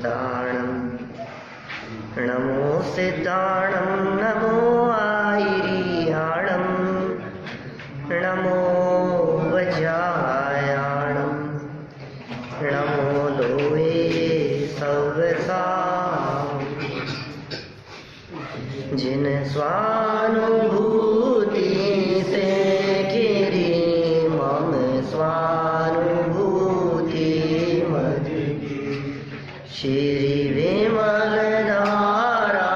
सिद्धाणं नमो सिद्धाणं नमो आयिर्याणं नमो वज्रायाणं नमो लोहे सवसा जिन स्वानुभूति से गिरी मम स्वानुभूति मद श्री विमल धारा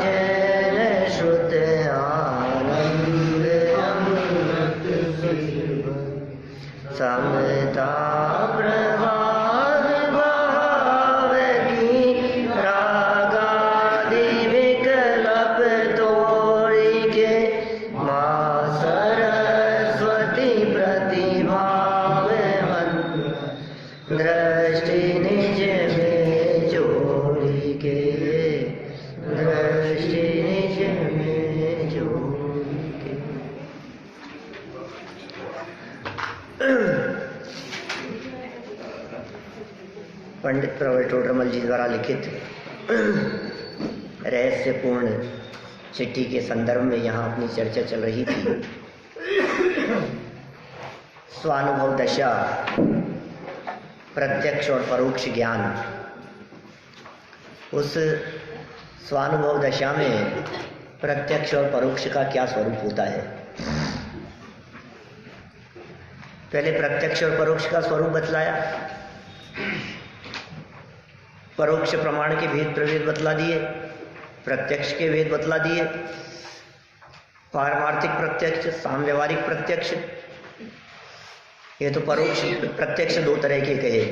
जन श्रुत आनंद अमृत समता प्रभात भाव की रागादि विकल्प तोड़ के माँ सरस्वती प्रतिभाव दृष्टि निज में जोड़ी के दृष्टि निज में जोड़ी के। पंडित प्रवर टोडरमल जी द्वारा लिखित रहस्यपूर्ण चिट्ठी के संदर्भ में यहाँ अपनी चर्चा चल रही थी। स्वानुभव दशा, प्रत्यक्ष और परोक्ष ज्ञान। उस स्वानुभव दशा में प्रत्यक्ष और परोक्ष का क्या स्वरूप होता है। पहले प्रत्यक्ष और परोक्ष का स्वरूप बतलाया, परोक्ष प्रमाण के भेद प्रभेद बतला दिए, प्रत्यक्ष के भेद बतला दिए, पारमार्थिक प्रत्यक्ष, सामव्यवहारिक प्रत्यक्ष। ये तो परोक्ष प्रत्यक्ष दो तरह के कहे,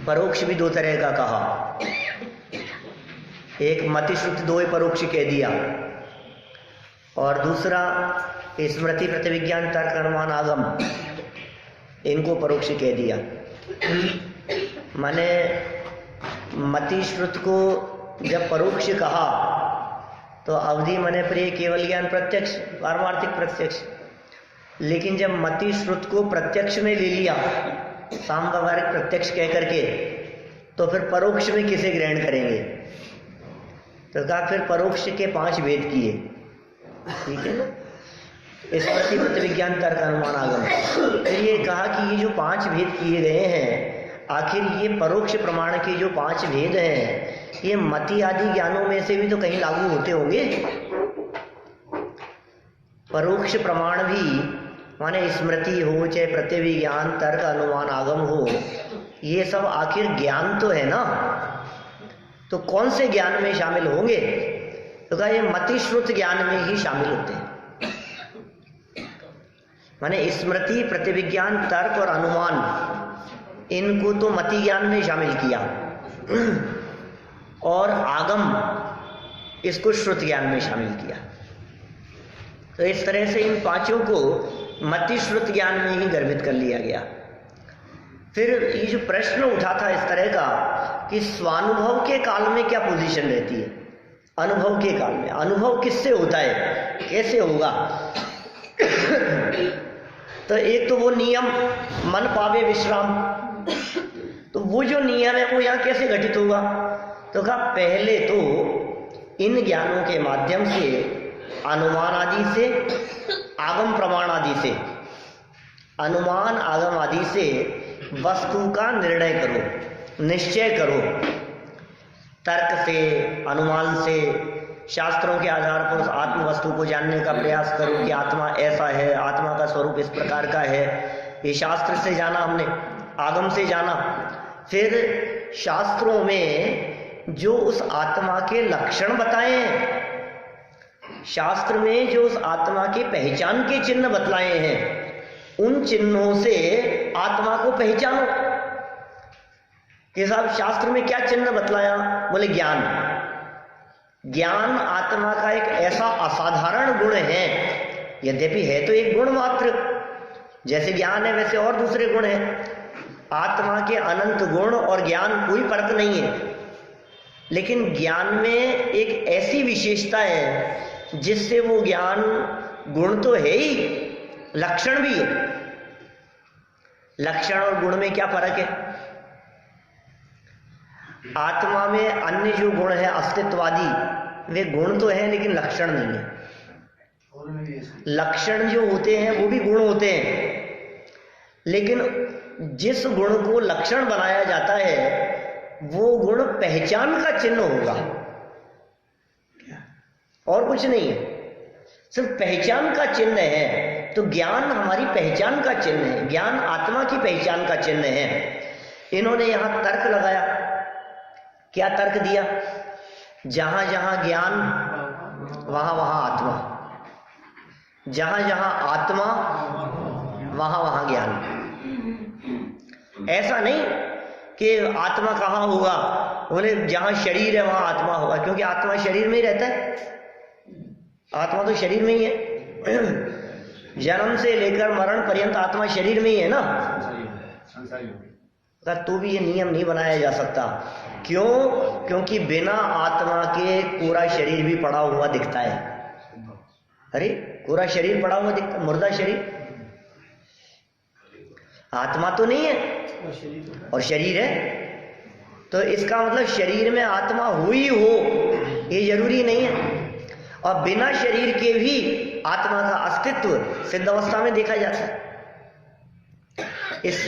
परोक्ष भी दो तरह का कहा। एक मति श्रुति दो परोक्ष कह दिया, और दूसरा स्मृति प्रतिविज्ञान तर्क अनुमान आगम, इनको परोक्ष कह दिया। माने मति श्रुत को जब परोक्ष कहा तो अवधि मने प्रिय केवल ज्ञान प्रत्यक्ष, पारमार्थिक प्रत्यक्ष। लेकिन जब मति श्रुत को प्रत्यक्ष में ले लिया, सामव्यवहारिक प्रत्यक्ष कह करके, तो फिर परोक्ष में किसे ग्रहण करेंगे। तो कहा फिर परोक्ष के 5 भेद किए, ठीक है ना। स्मृति प्रतिविज्ञान तर्क अनुमान आगम। फिर ये कहा कि ये जो 5 भेद किए गए हैं, आखिर ये परोक्ष प्रमाण के जो 5 भेद हैं, ये मति आदि ज्ञानों में से भी तो कहीं लागू होते होंगे। परोक्ष प्रमाण भी माने स्मृति हो चाहे प्रतिविज्ञान तर्क अनुमान आगम हो, ये सब आखिर ज्ञान तो है ना। तो कौन से ज्ञान में शामिल होंगे। तो कहा ये मति श्रुत ज्ञान में ही शामिल होते हैं। माने स्मृति प्रतिविज्ञान तर्क और अनुमान, इनको तो मति ज्ञान में शामिल किया, और आगम इसको श्रुत ज्ञान में शामिल किया। तो इस तरह से इन 5 को मति श्रुत ज्ञान में ही गर्भित कर लिया गया। फिर ये जो प्रश्न उठा था इस तरह का कि स्वानुभव के काल में क्या पोजीशन रहती है, अनुभव के काल में अनुभव किससे होता है, कैसे होगा। तो एक तो वो नियम मन पावे विश्राम, तो वो जो नियम है वो यहाँ कैसे घटित होगा। तो कहा पहले तो इन ज्ञानों के माध्यम से, अनुमान आदि से, आगम प्रमाण आदि से, अनुमान आगम आदि से वस्तु का निर्णय करो, निश्चय करो। तर्क से, अनुमान से, शास्त्रों के आधार पर उस आत्म वस्तु को जानने का प्रयास करो कि आत्मा ऐसा है, आत्मा का स्वरूप इस प्रकार का है। ये शास्त्र से जाना हमने, आगम से जाना। फिर शास्त्रों में जो उस आत्मा के लक्षण बताए हैं, शास्त्र में जो उस आत्मा के पहचान के चिन्ह बतलाए हैं, उन चिन्हों से आत्मा को पहचानो कि साहब शास्त्र में क्या चिन्ह बतलाया। बोले ज्ञान। ज्ञान आत्मा का एक ऐसा असाधारण गुण है, यद्यपि है तो एक गुण मात्र, जैसे ज्ञान है वैसे और दूसरे गुण हैं। आत्मा के अनंत गुण और ज्ञान कोई फर्क नहीं है, लेकिन ज्ञान में एक ऐसी विशेषता है जिससे वो ज्ञान गुण तो है ही, लक्षण भी है। लक्षण और गुण में क्या फर्क है। आत्मा में अन्य जो गुण है अस्तित्ववादी, वे गुण तो हैं लेकिन लक्षण नहीं है। लक्षण जो होते हैं वो भी गुण होते हैं, लेकिन जिस गुण को लक्षण बनाया जाता है वो गुण पहचान का चिन्ह होगा, और कुछ नहीं है, सिर्फ पहचान का चिन्ह है। तो ज्ञान हमारी पहचान का चिन्ह है, ज्ञान आत्मा की पहचान का चिन्ह है। इन्होंने यहां तर्क लगाया, क्या तर्क दिया? जहां जहां ज्ञान वहां वहां आत्मा, जहां जहां आत्मा वहां वहां ज्ञान। ऐसा नहीं कि आत्मा कहाँ होगा, बोले जहां शरीर है वहां आत्मा होगा, क्योंकि आत्मा शरीर में ही रहता है, आत्मा तो शरीर में ही है। जन्म से लेकर मरण पर्यंत आत्मा शरीर में ही है ना। तो भी ये नियम नहीं बनाया जा सकता। क्यों? क्योंकि बिना आत्मा के पूरा शरीर भी पड़ा हुआ दिखता है। अरे पूरा शरीर पड़ा हुआ दिखता, मुर्दा शरीर, आत्मा तो नहीं है और शरीर है। तो इसका मतलब शरीर में आत्मा हुई हो ये जरूरी नहीं है, और बिना शरीर के भी आत्मा का अस्तित्व सिद्ध अवस्था में देखा जाता है।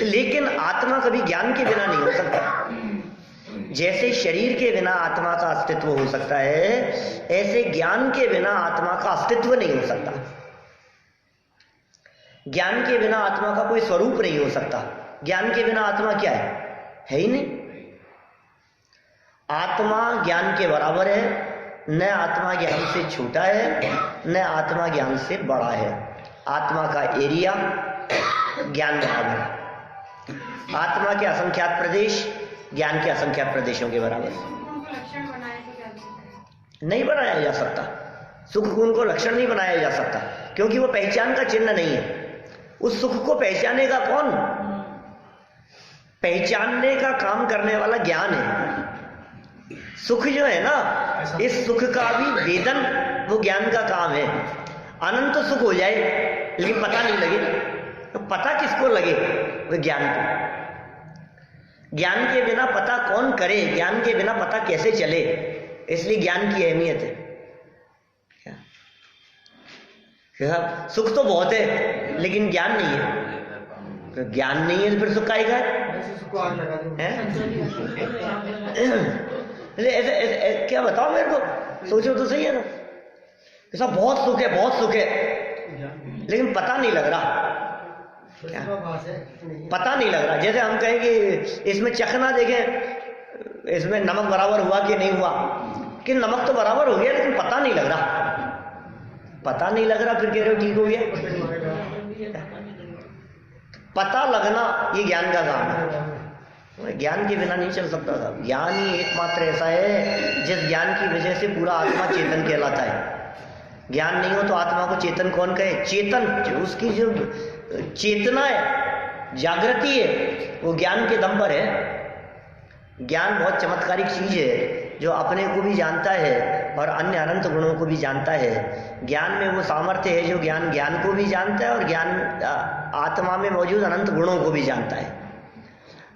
लेकिन आत्मा कभी ज्ञान के बिना नहीं हो सकता। जैसे शरीर के बिना आत्मा का अस्तित्व हो सकता है, ऐसे ज्ञान के बिना आत्मा का अस्तित्व नहीं हो सकता। ज्ञान के बिना आत्मा का कोई स्वरूप नहीं हो सकता। ज्ञान के बिना आत्मा क्या है ही नहीं। आत्मा ज्ञान के बराबर है, न आत्मा ज्ञान से छोटा है न आत्मा ज्ञान से बड़ा है। आत्मा का एरिया ज्ञान बराबर है। आत्मा के असंख्यात प्रदेश ज्ञान के असंख्यात प्रदेशों के बराबर नहीं बनाया जा सकता। सुख गुण को लक्षण नहीं बनाया जा सकता, क्योंकि वो पहचान का चिन्ह नहीं है। उस सुख को पहचानेगा कौन? पहचानने का काम करने वाला ज्ञान है। सुख जो है ना, इस सुख का भी वेदन वो ज्ञान का काम है। अनंत सुख हो जाए लेकिन पता नहीं लगे, तो पता किसको लगे? वो ज्ञान को। ज्ञान के बिना पता कौन करे? ज्ञान के बिना पता कैसे चले? इसलिए ज्ञान की अहमियत है। क्या? सुख तो बहुत है लेकिन ज्ञान नहीं है। तो ज्ञान नहीं है तो फिर सुख आएगा? ऐसे क्या बताओ मेरे को, सोचो तो सही है ना। ऐसा बहुत सुख है, बहुत सुख है, लेकिन पता नहीं लग रहा। पता नहीं लग रहा। जैसे हम कहें कि इसमें चखना देखें, इसमें नमक बराबर हुआ कि नहीं हुआ, कि नमक तो बराबर हो गया लेकिन पता नहीं लग रहा। पता नहीं लग रहा, फिर कह रहे हो ठीक हो गया। पता लगना ये ज्ञान का काम है। ज्ञान के बिना नहीं चल सकता था। ज्ञान ही एकमात्र ऐसा है जिस ज्ञान की वजह से पूरा आत्मा चेतन कहलाता है। ज्ञान नहीं हो तो आत्मा को चेतन कौन कहे? चेतन उसकी जो चेतना है, जागृति है, वो ज्ञान के दम पर है। ज्ञान बहुत चमत्कारिक चीज है जो अपने को भी जानता है और अन्य अनंत गुणों को भी जानता है। ज्ञान में वो सामर्थ्य है जो ज्ञान ज्ञान को भी जानता है और ज्ञान आत्मा में मौजूद अनंत गुणों को भी जानता है।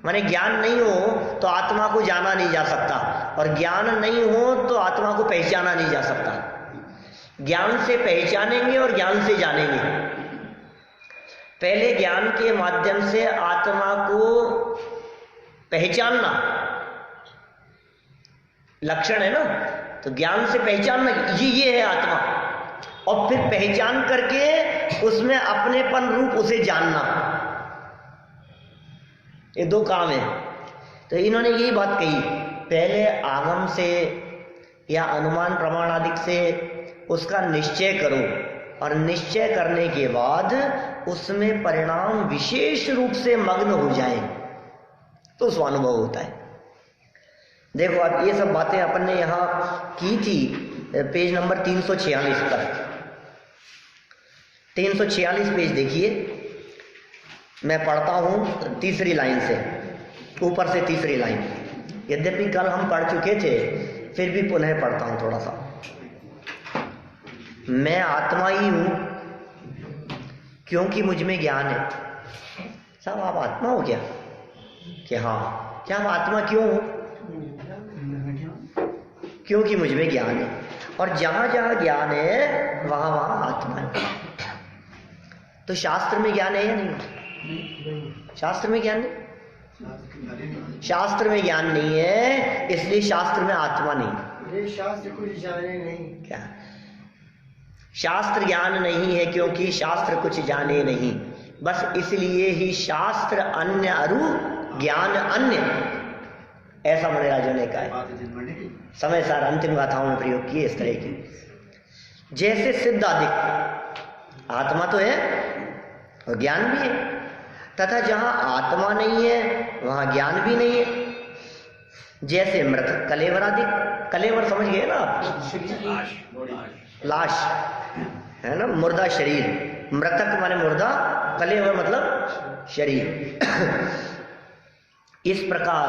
माने ज्ञान नहीं हो तो आत्मा को जाना नहीं जा सकता, और ज्ञान नहीं हो तो आत्मा को पहचाना नहीं जा सकता। ज्ञान से पहचानेंगे और ज्ञान से जानेंगे। पहले ज्ञान के माध्यम से आत्मा को पहचानना लक्षण है ना, तो ज्ञान से पहचानना ये है आत्मा, और फिर पहचान करके उसमें अपनेपन रूप उसे जानना, ये दो काम है। तो इन्होंने यही बात कही, पहले आगम से या अनुमान प्रमाण आदि से उसका निश्चय करो, और निश्चय करने के बाद उसमें परिणाम विशेष रूप से मग्न हो जाए तो उसका अनुभव होता है। देखो अब ये सब बातें अपन ने यहाँ की थी पेज नंबर 346 पर। 346 पेज देखिए, मैं पढ़ता हूँ तीसरी लाइन से, ऊपर से तीसरी लाइन। यद्यपि कल हम पढ़ चुके थे, फिर भी पुनः पढ़ता हूँ थोड़ा सा। मैं आत्मा ही हूँ क्योंकि मुझ में ज्ञान है। साहब आप आत्मा हो क्या? कि हाँ। क्या आप आत्मा क्यों हो? क्योंकि मुझ में ज्ञान है, और जहां जहां ज्ञान है वहां वहां आत्मा है। तो शास्त्र में ज्ञान है या नहीं? शास्त्र में ज्ञान नहीं, शास्त्र में ज्ञान नहीं है, इसलिए शास्त्र में आत्मा नहीं। शास्त्र कुछ जाने नहीं, क्या शास्त्र ज्ञान नहीं है? क्योंकि शास्त्र कुछ जाने नहीं, बस इसलिए ही शास्त्र अन्य अरु ज्ञान अन्य, ऐसा मुनिराजों ने कहा है। समय सार अंतिम गाथाओं में प्रयोग किए इस तरह की। जैसे सिद्ध आदिक आत्मा तो है और ज्ञान भी है, तथा जहां आत्मा नहीं है वहां ज्ञान भी नहीं है। जैसे मृत कलेवर आदि, कलेवर समझ गए ना आप? लाश है ना, मुर्दा शरीर, मृतक माने मुर्दा, कलेवर मतलब शरीर। इस प्रकार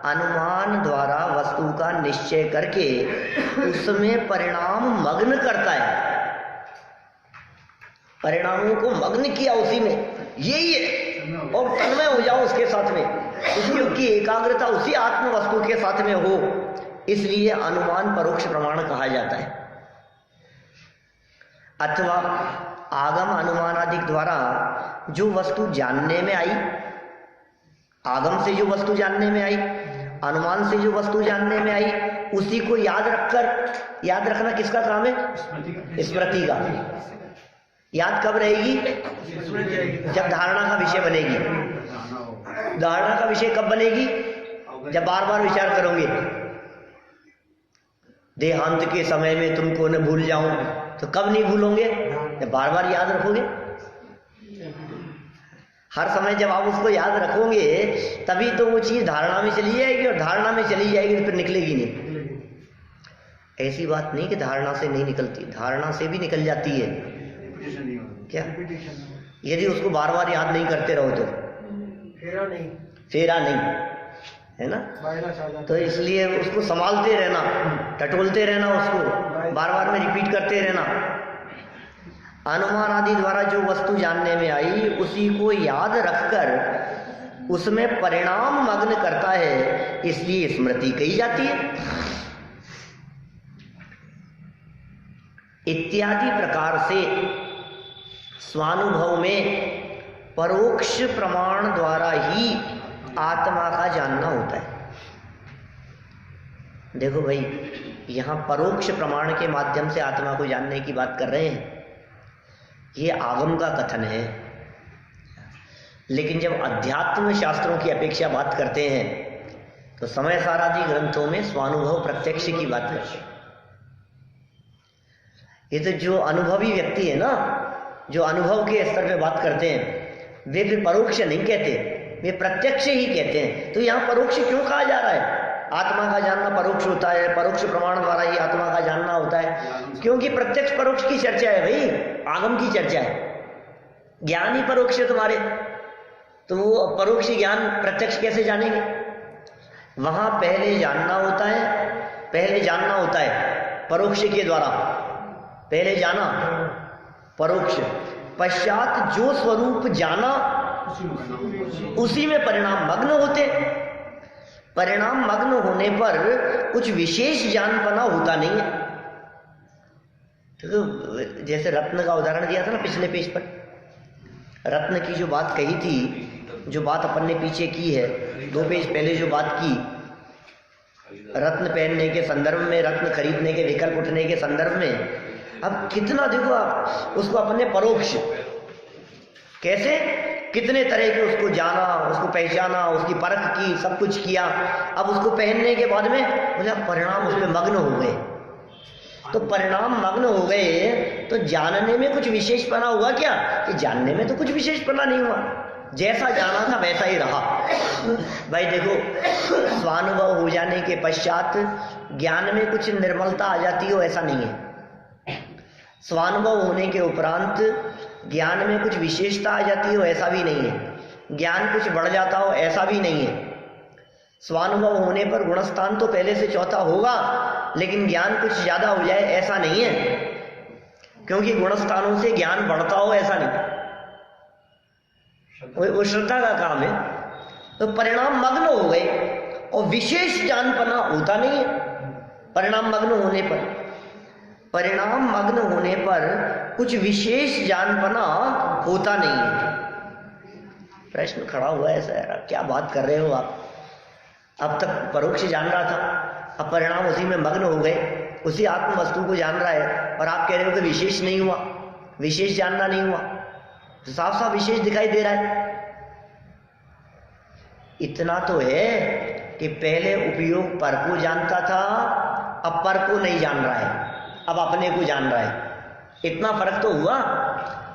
अनुमान द्वारा वस्तु का निश्चय करके उसमें परिणाम मग्न करता है, परिणामों को मग्न किया उसी में, यही है, और तन्मय हो जाओ उसके साथ में, उसकी एकाग्रता उसी आत्म वस्तु के साथ में हो, इसलिए अनुमान परोक्ष प्रमाण कहा जाता है। अथवा आगम अनुमान आदि द्वारा जो वस्तु जानने में आई, आगम से जो वस्तु जानने में आई, अनुमान से जो वस्तु जानने में आई, उसी को याद रखकर, याद रखना किसका काम है? स्मृति का। याद कब रहेगी? जब धारणा का विषय बनेगी। धारणा का विषय कब बनेगी? जब बार बार विचार करोगे। देहांत के समय में तुमको न भूल जाऊं, तो कब नहीं भूलोगे? जब बार बार याद रखोगे। हर समय जब आप उसको याद रखोगे तभी तो वो चीज धारणा में चली जाएगी, और धारणा में चली जाएगी तो फिर निकलेगी नहीं। ऐसी बात नहीं कि धारणा से नहीं निकलती, धारणा से भी निकल जाती है। क्या यदि उसको बार बार याद नहीं करते रहो तो फेरा नहीं है ना। तो इसलिए उसको संभालते रहना, टटोलते रहना, उसको बार बार में रिपीट करते रहना। अनुमान आदि द्वारा जो वस्तु जानने में आई उसी को याद रखकर उसमें परिणाम मग्न करता है, इसलिए स्मृति कही जाती है। इत्यादि प्रकार से स्वानुभव में परोक्ष प्रमाण द्वारा ही आत्मा का जानना होता है। देखो भाई, यहां परोक्ष प्रमाण के माध्यम से आत्मा को जानने की बात कर रहे हैं, ये आगम का कथन है। लेकिन जब अध्यात्म शास्त्रों की अपेक्षा बात करते हैं तो समय सारादि ग्रंथों में स्वानुभव प्रत्यक्ष की बात करते हैं। ये तो जो अनुभवी व्यक्ति है ना, जो अनुभव के स्तर पे बात करते हैं, वे फिर परोक्ष नहीं कहते, वे प्रत्यक्ष ही कहते हैं। तो यहाँ परोक्ष क्यों कहा जा रहा है? आत्मा का जानना परोक्ष होता है, परोक्ष प्रमाण द्वारा ही आत्मा का जानना होता है, क्योंकि प्रत्यक्ष परोक्ष की चर्चा है भाई, आगम की चर्चा है। ज्ञान ही परोक्ष है तुम्हारे, तो वो परोक्ष ज्ञान प्रत्यक्ष कैसे जानेंगे? वहां पहले जानना होता है, पहले जानना होता है परोक्ष के द्वारा, पहले जाना परोक्ष, पश्चात जो स्वरूप जाना उसी में परिणाम मग्न होते। परिणाम मग्न होने पर कुछ विशेष जानपना होता नहीं है। तो जैसे रत्न का उदाहरण दिया था ना पिछले पेज पर, रत्न की जो बात कही थी, जो बात अपन ने पीछे की है, 2 पेज पहले जो बात की, रत्न पहनने के संदर्भ में, रत्न खरीदने के विकल्प उठने के संदर्भ में, अब कितना देखो आप उसको अपने परोक्ष कैसे, कितने तरह के उसको जाना, उसको पहचाना, उसकी परख की, सब कुछ किया। अब उसको पहनने के बाद में बोले परिणाम उसमें मग्न हो गए। तो परिणाम मग्न हो गए तो जानने में कुछ विशेषपना हुआ क्या? कि जानने में तो कुछ विशेषपना नहीं हुआ, जैसा जाना था वैसा ही रहा। भाई देखो, स्वानुभव हो जाने के पश्चात ज्ञान में कुछ निर्मलता आ जाती हो ऐसा नहीं है। स्वानुभव होने के उपरांत ज्ञान में कुछ विशेषता आ जाती हो ऐसा भी नहीं है। ज्ञान कुछ बढ़ जाता हो ऐसा भी नहीं है। स्वानुभव होने पर गुणस्थान तो पहले से चौथा होगा, लेकिन ज्ञान कुछ ज्यादा हो जाए ऐसा नहीं है, क्योंकि गुणस्थानों से ज्ञान बढ़ता हो ऐसा नहीं, वो श्रद्धा का काम है। तो परिणाम मग्न हो गए और विशेष जानपना होता नहीं है। परिणाम मग्न होने पर, परिणाम मग्न होने पर कुछ विशेष जानपना होता नहीं है। प्रश्न खड़ा हुआ है सर, क्या बात कर रहे हो आप? अब तक परोक्ष जान रहा था, अब परिणाम उसी में मग्न हो गए, उसी आत्म वस्तु को जान रहा है, और आप कह रहे हो कि विशेष नहीं हुआ, विशेष जानना नहीं हुआ। तो साफ साफ विशेष दिखाई दे रहा है। इतना तो है कि पहले उपयोग पर को जानता था, अब पर को नहीं जान रहा है, अब अपने को जान रहा है। इतना फर्क तो हुआ,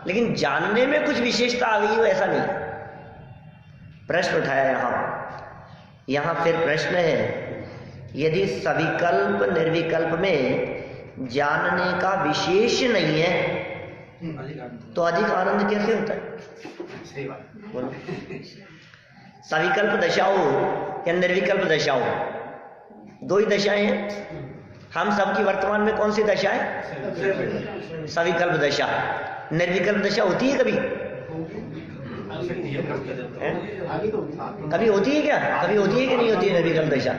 लेकिन जानने में कुछ विशेषता आ गई हो ऐसा नहीं। प्रश्न उठाया यहां फिर प्रश्न है, यदि सविकल्प निर्विकल्प में जानने का विशेष नहीं है तो अधिक आनंद कैसे होता है? बोलो। सविकल्प दशा हो या निर्विकल्प दशा हो, दो ही दशाएं हैं। हम सबकी वर्तमान में कौन सी दशा है? सविकल्प दशा। निर्विकल्प दशा होती है कभी? कभी होती है क्या? कभी होती है कि नहीं होती है निर्विकल्प दशा?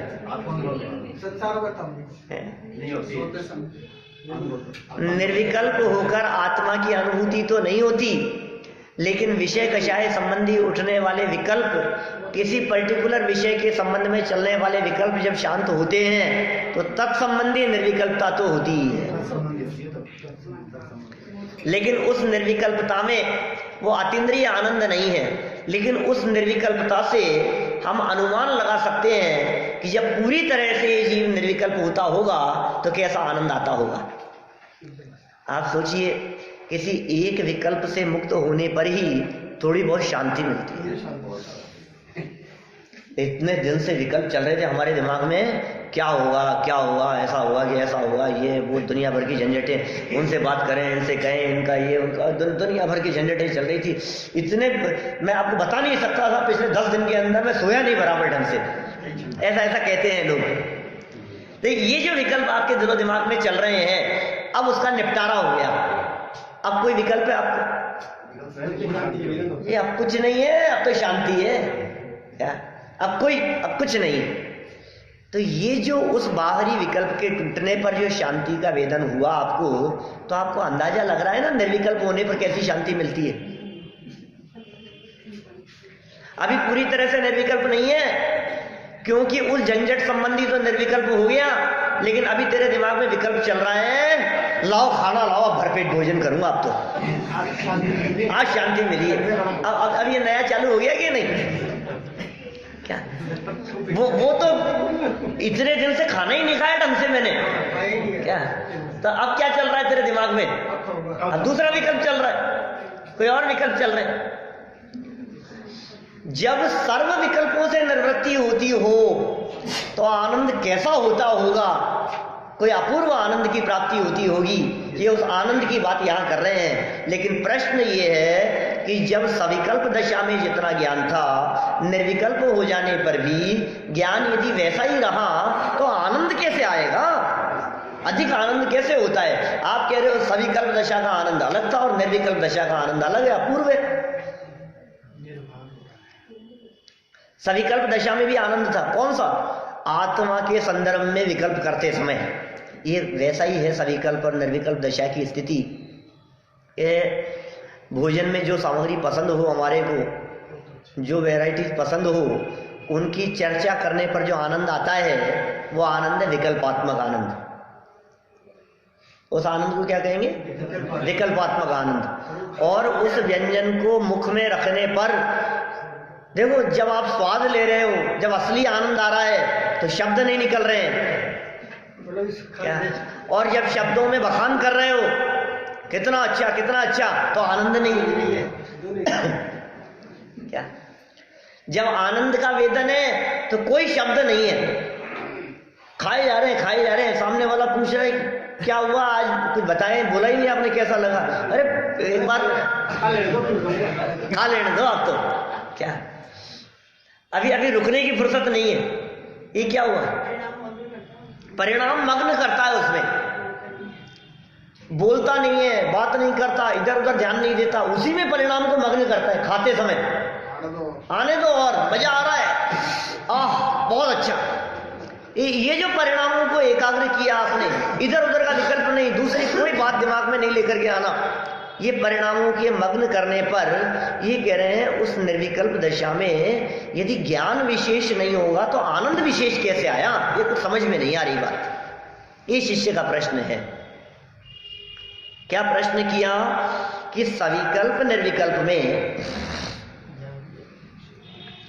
निर्विकल्प होकर आत्मा की अनुभूति तो नहीं होती, लेकिन विषय कषाय संबंधी उठने वाले विकल्प, किसी पर्टिकुलर विषय के संबंध में चलने वाले विकल्प जब शांत होते हैं तो तत्संबंधी निर्विकल्पता तो होती ही है। लेकिन उस निर्विकल्पता में वो अतीन्द्रिय आनंद नहीं है, लेकिन उस निर्विकल्पता से हम अनुमान लगा सकते हैं कि जब पूरी तरह से ये जीव निर्विकल्प होता होगा तो कैसा आनंद आता होगा। आप सोचिए, किसी एक विकल्प से मुक्त होने पर ही थोड़ी बहुत शांति मिलती है। इतने दिन से विकल्प चल रहे थे हमारे दिमाग में, क्या होगा क्या होगा, ऐसा होगा कि ऐसा होगा, ये वो दुनिया भर की झंझटें, उनसे बात करें, इनसे कहें, इनका ये उनका, दुनिया भर की झंझटें चल रही थी। इतने मैं आपको बता नहीं सकता था, पिछले 10 दिन के अंदर मैं सोया नहीं बराबर ढंग से, ऐसा ऐसा कहते हैं लोग। तो ये जो विकल्प आपके दिलो दिमाग में चल रहे हैं, अब उसका निपटारा हो गया। अब कोई विकल्प है आपको? ये अब कुछ नहीं है, अब तो शांति है क्या? अब कुछ नहीं। तो ये जो उस बाहरी विकल्प के टूटने पर जो शांति का वेदन हुआ आपको, तो आपको अंदाजा लग रहा है ना निर्विकल्प होने पर कैसी शांति मिलती है। अभी पूरी तरह से निर्विकल्प नहीं है, क्योंकि उस झंझट संबंधी तो निर्विकल्प हो गया, लेकिन अभी तेरे दिमाग में विकल्प चल रहा है, लाओ खाना लाओ, अब भरपेट भोजन करूंगा अब तो, आज शांति मिली है। अब ये नया चालू हो गया कि नहीं? क्या वो तो इतने दिन से खाना ही नहीं खाया ढंग से मैंने, क्या? तो अब क्या चल रहा है तेरे दिमाग में? अब दूसरा विकल्प चल रहा है, कोई और विकल्प चल रहे हैं। जब सर्व विकल्पों से निवृत्ति होती हो तो आनंद कैसा होता होगा? कोई अपूर्व आनंद की प्राप्ति होती होगी। ये उस आनंद की बात यहां कर रहे हैं। लेकिन प्रश्न ये है कि जब सविकल्प दशा में जितना ज्ञान था, निर्विकल्प हो जाने पर भी ज्ञान यदि वैसा ही रहा तो आनंद कैसे आएगा? अधिक आनंद कैसे होता है? आप कह रहे हो सविकल्प दशा का आनंद अलग था और निर्विकल्प दशा का आनंद अलग है, अपूर्व है। सविकल्प दशा में भी आनंद था, कौन सा? आत्मा के संदर्भ में विकल्प करते समय। ये वैसा ही है सविकल्प और निर्विकल्प दशा की स्थिति। भोजन में जो सामग्री पसंद हो हमारे को, जो वैरायटीज पसंद हो, उनकी चर्चा करने पर जो आनंद आता है वो आनंद है विकल्पात्मक आनंद। उस आनंद को क्या कहेंगे? विकल्पात्मक आनंद। और उस व्यंजन को मुख में रखने पर देखो, जब आप स्वाद ले रहे हो, जब असली आनंद आ रहा है तो शब्द नहीं निकल रहे हैं क्या? और जब शब्दों में बखान कर रहे हो कितना अच्छा, तो आनंद नहीं है क्या? जब आनंद का वेदन है तो कोई शब्द नहीं है, खाए जा रहे हैं, सामने वाला पूछ रहा है क्या हुआ आज, कुछ बताएं, बोला ही नहीं आपने, कैसा लगा? अरे एक बार खा लेने दो आप तो, क्या? अभी रुकने की फुर्सत नहीं है। ये क्या हुआ? परिणाम मग्न करता है उसमें, बोलता नहीं है, बात नहीं करता, इधर उधर ध्यान नहीं देता, उसी में परिणाम को मग्न करता है। खाते समय आने दो और मजा आ रहा है, आह बहुत अच्छा, ये जो परिणामों को एकाग्र किया आपने, इधर उधर का विकल्प नहीं, दूसरी कोई बात दिमाग में नहीं लेकर के आना, ये परिणामों के मग्न करने पर ये कह रहे हैं उस निर्विकल्प दशा में यदि ज्ञान विशेष नहीं होगा तो आनंद विशेष कैसे आया? ये कुछ समझ में नहीं आ रही बात। ये शिष्य का प्रश्न है। क्या प्रश्न किया कि सविकल्प निर्विकल्प में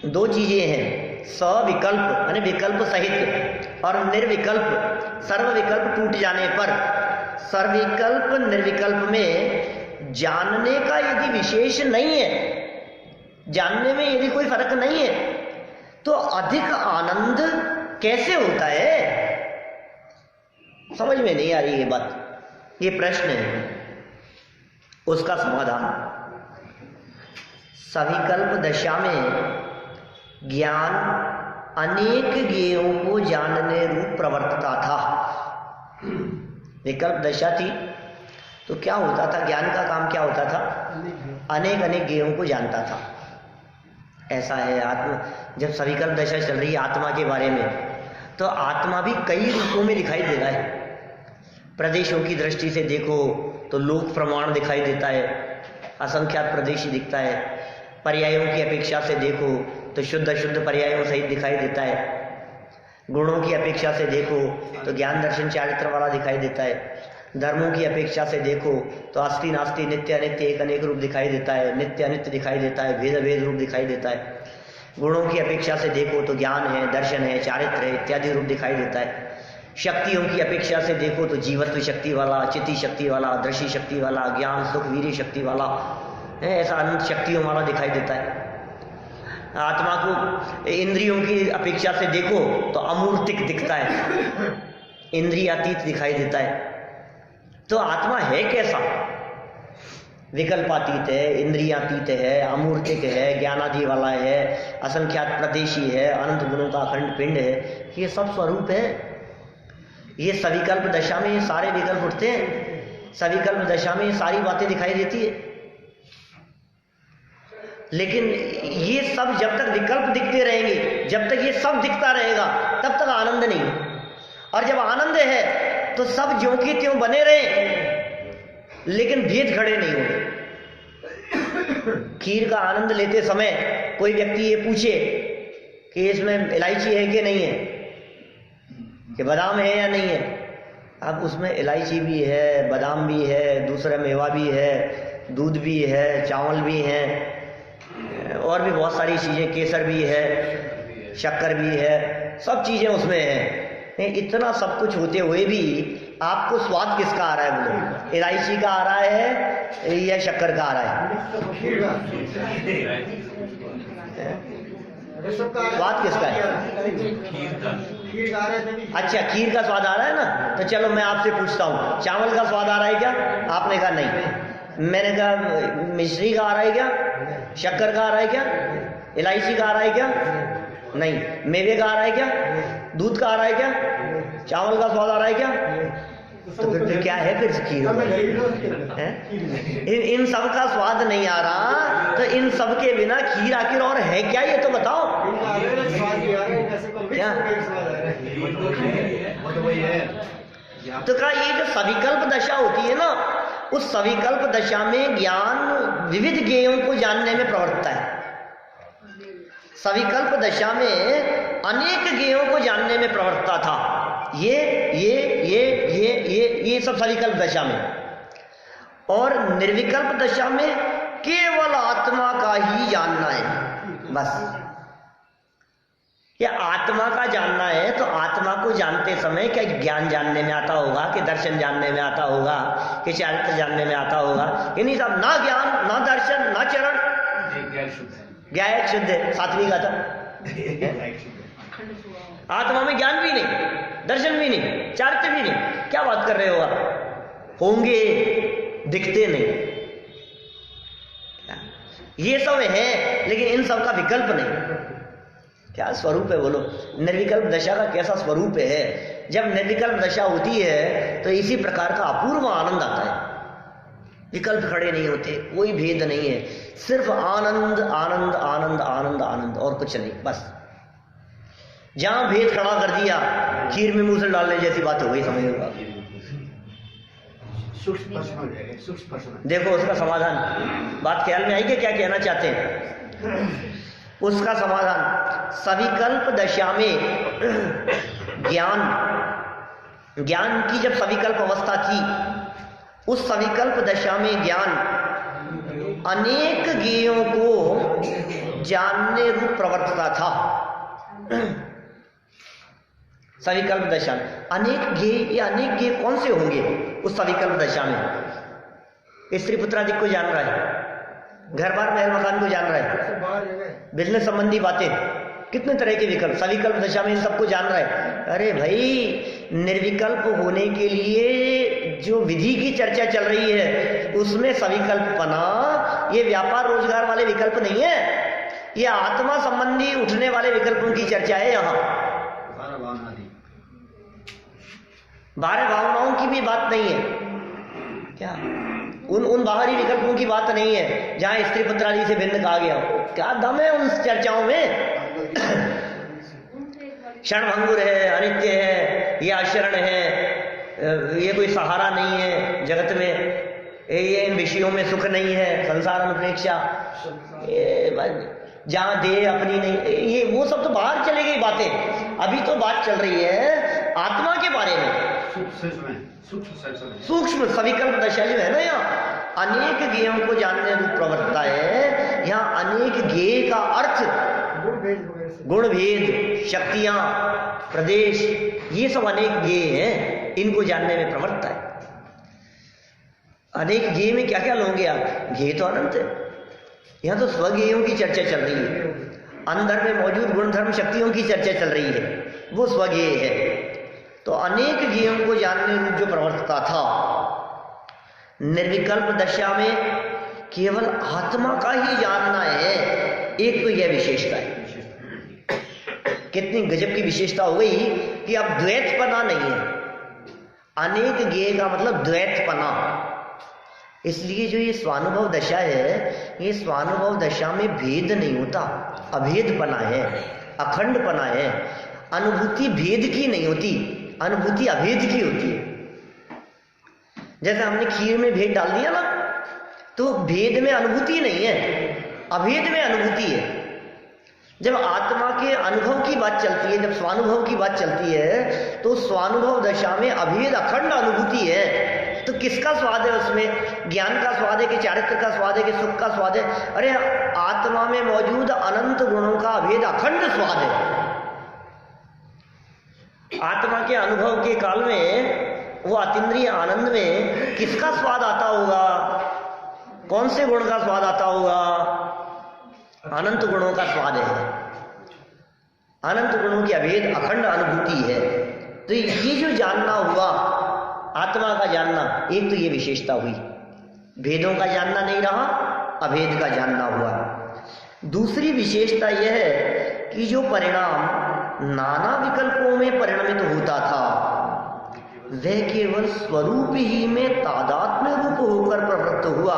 दो चीजें हैं, सविकल्प यानी विकल्प सहित और निर्विकल्प सर्वविकल्प टूट जाने पर। सर्वविकल्प निर्विकल्प में जानने का यदि विशेष नहीं है, जानने में यदि कोई फर्क नहीं है, तो अधिक आनंद कैसे होता है? समझ में नहीं आ रही ये बात। ये प्रश्न है, उसका समाधान सविकल्प दशा में ज्ञान अनेक ज्ञेयों को जानने रूप प्रवर्तता था। विकल्प दशा थी तो क्या होता था? ज्ञान का काम क्या होता था? अनेक अनेक ज्ञेयों को जानता था। ऐसा है आत्मा, जब सविकल्प दशा चल रही है आत्मा के बारे में, तो आत्मा भी कई रूपों में दिखाई दे रहा है। प्रदेशों की दृष्टि से देखो तो लोक प्रमाण दिखाई देता है, असंख्यात प्रदेशी दिखता है। पर्यायों की अपेक्षा से देखो तो शुद्ध अशुद्ध पर्यायों सहित दिखाई देता है। गुणों की अपेक्षा से देखो तो ज्ञान दर्शन चारित्र वाला दिखाई देता है। धर्मों की अपेक्षा से देखो तो अस्थि नास्ति नित्य अनित्य एक अनेक रूप दिखाई देता है, नित्य अनित्य दिखाई देता है, भेद भेद रूप दिखाई देता है। गुणों की अपेक्षा से देखो तो ज्ञान है, दर्शन है, चारित्र है इत्यादि रूप दिखाई देता है। शक्तियों की अपेक्षा से देखो तो जीवत्व शक्ति वाला, चिति शक्ति वाला, दृष्टि शक्ति वाला, ज्ञान सुख वीर्य शक्ति वाला है, ऐसा अनंत शक्तियों वाला दिखाई देता है। आत्मा को इंद्रियों की अपेक्षा से देखो तो अमूर्तिक दिखता है, इंद्रियातीत दिखाई देता है। तो आत्मा है कैसा? विकल्पातीत है, इंद्रियातीत है, अमूर्तिक है, ज्ञानादि वाला है, असंख्यात प्रदेशी है, अनंत गुणों का अखंड पिंड है। ये सब स्वरूप है। ये सविकल्प दशा में ये सारे विकल्प उठते हैं, सविकल्प दशा में ये सारी बातें दिखाई देती है। लेकिन ये सब जब तक विकल्प दिखते रहेंगे, जब तक ये सब दिखता रहेगा, तब तक आनंद नहीं। और जब आनंद है तो सब ज्यों की त्यों बने रहे, लेकिन भेद खड़े नहीं होंगे। खीर का आनंद लेते समय कोई व्यक्ति ये पूछे कि इसमें इलायची है कि नहीं है, कि बादाम है या नहीं है। अब उसमें इलायची भी है, बादाम भी है, दूसरा मेवा भी है, दूध भी है, चावल भी है, और भी बहुत सारी चीज़ें, केसर भी है, शक्कर भी है, सब चीज़ें उसमें हैं। इतना सब कुछ होते हुए भी आपको स्वाद किसका आ रहा है? बोलो, इलायची का आ रहा है या शक्कर का आ रहा है? स्वाद किसका है? अच्छा, खीर का स्वाद आ रहा है ना। तो चलो मैं आपसे पूछता हूँ, चावल का स्वाद आ रहा है क्या? आपने कहा नहीं। मैंने कहा मिश्री का आ रहा है क्या? शक्कर का आ रहा है क्या? इलायची का आ रहा है क्या? नहीं। मेवे का आ रहा है क्या? दूध का आ रहा है क्या? चावल का स्वाद आ रहा है क्या? तो फिर क्या है? फिर खीर है। इन सब का स्वाद नहीं आ रहा, तो इन सब के बिना खीर आखिर और है क्या? ये तो बताओ क्या? तो कहा ये जो सविकल्प दशा होती है ना, उस सविकल्प दशा में ज्ञान विविध ज्ञेयों को जानने में प्रवृत्त है। सविकल्प दशा में अनेक ज्ञेयों को जानने में प्रवृत्ता था। ये सब सविकल्प दशा में। और निर्विकल्प दशा में केवल आत्मा का ही जानना है, बस। या आत्मा का जानना है तो आत्मा को जानते समय क्या ज्ञान जानने में आता होगा, कि दर्शन जानने में आता होगा, कि चारित्र जानने में आता होगा? ये नहीं साहब, ना ज्ञान, ना दर्शन, ना चरण। ज्ञान शुद्ध है, सात्विक का था। आत्मा में ज्ञान भी नहीं, दर्शन भी नहीं, चारित्र भी नहीं। क्या बात कर रहे हो आप? होंगे, दिखते नहीं। ये सब है, लेकिन इन सब का विकल्प नहीं। क्या स्वरूप है बोलो? निर्विकल्प दशा का कैसा स्वरूप है? जब निर्विकल्प दशा होती है तो इसी प्रकार का अपूर्व आनंद आता है। विकल्प खड़े नहीं होते, कोई भेद नहीं है, सिर्फ आनंद आनंद आनंद आनंद आनंद, और कुछ नहीं, बस। जहां भेद खड़ा कर दिया, खीर में मूसल डालने जैसी बात हो गई, समझ लो। देखो उसका समाधान, बात ख्याल में आई कि क्या कहना चाहते हैं? उसका समाधान, सविकल्प दशा में ज्ञान की जब सविकल्प अवस्था थी, उस सविकल्प दशा में ज्ञान अनेक ज्ञेयों को जानने रूप प्रवर्तता था। सविकल्प दशा में अनेक ज्ञेय, ये अनेक ज्ञेय कौन से होंगे उस सविकल्प दशा में? स्त्री पुत्रादि को जान रहा है, घर बार महल मकान को जान रहा है, बिजनेस संबंधी बातें, कितने तरह के विकल्प सविकल्प दशा में इन सबको जान रहा है। अरे भाई, निर्विकल्प होने के लिए जो विधि की चर्चा चल रही है उसमें सविकल्पना ये व्यापार रोजगार वाले विकल्प नहीं है, ये आत्मा संबंधी उठने वाले विकल्पों की चर्चा है। यहाँ 12 भावनाओं की भी बात नहीं है क्या? उन बाहरी विकल्पों की बात नहीं है जहां स्त्री पुत्रादि से भिन्न कहा गया हो। क्या दम है उन चर्चाओं में? क्षणभंगुर है, अनित्य है, ये आचरण है, ये कोई सहारा नहीं है जगत में, ये इन विषयों में सुख नहीं है, संसार अनुप्रेक्षा, जहां दे अपनी नहीं, ये वो सब तो बाहर चली गई बातें। अभी तो बात चल रही है आत्मा के बारे में, सूक्ष्म सविकल्प दशा जो है ना, यहाँ अनेक ज्ञेयों को जानने रूप प्रवर्तता है। यहाँ अनेक ज्ञेय का अर्थ गुण भेद, शक्तियां, प्रदेश, ये सब अनेक ज्ञेय हैं, इनको जानने में प्रवर्तता है। अनेक ज्ञेय में क्या क्या लोगे आप? ज्ञेय तो अनंत है। यहाँ तो स्वज्ञेयों की चर्चा चल रही है, अंदर में मौजूद गुण धर्म शक्तियों की चर्चा चल रही है, वो स्वज्ञेय है। तो अनेक ज्ञेयों को जानने रूप जो प्रवर्तता था, निर्विकल्प दशा में केवल आत्मा का ही जानना है। एक तो यह विशेषता है, कितनी गजब की विशेषता हो गई कि अब द्वैतपना नहीं है। अनेक ज्ञेय का मतलब द्वैतपना। इसलिए जो ये स्वानुभव दशा है, ये स्वानुभव दशा में भेद नहीं होता, अभेदपना है, अखंडपना है। अनुभूति भेद की नहीं होती, अनुभूति अभेद की होती है। जैसे हमने खीर में भेद डाल दिया ना, तो भेद में अनुभूति नहीं है, अभेद में अनुभूति है। जब आत्मा के अनुभव की बात चलती है, जब स्वानुभव की बात चलती है, तो स्वानुभव दशा में अभेद अखंड अनुभूति है। तो किसका स्वाद है उसमें? ज्ञान का स्वाद है कि चारित्र का स्वाद है कि सुख का स्वाद है? अरे आत्मा में मौजूद अनंत गुणों का अभेद अखंड स्वाद है। आत्मा के अनुभव के काल में, वो अतीन्द्रिय आनंद में किसका स्वाद आता होगा? कौन से गुण का स्वाद आता होगा? अनंत गुणों का स्वाद है, अनंत गुणों की अभेद अखंड अनुभूति है। तो ये जो जानना हुआ, आत्मा का जानना, एक तो ये विशेषता हुई, भेदों का जानना नहीं रहा, अभेद का जानना हुआ। दूसरी विशेषता यह है कि जो परिणाम नाना विकल्पों में परिणमित होता था, वह केवल स्वरूप ही में तादात्म्य रूप होकर प्रवृत्त हुआ।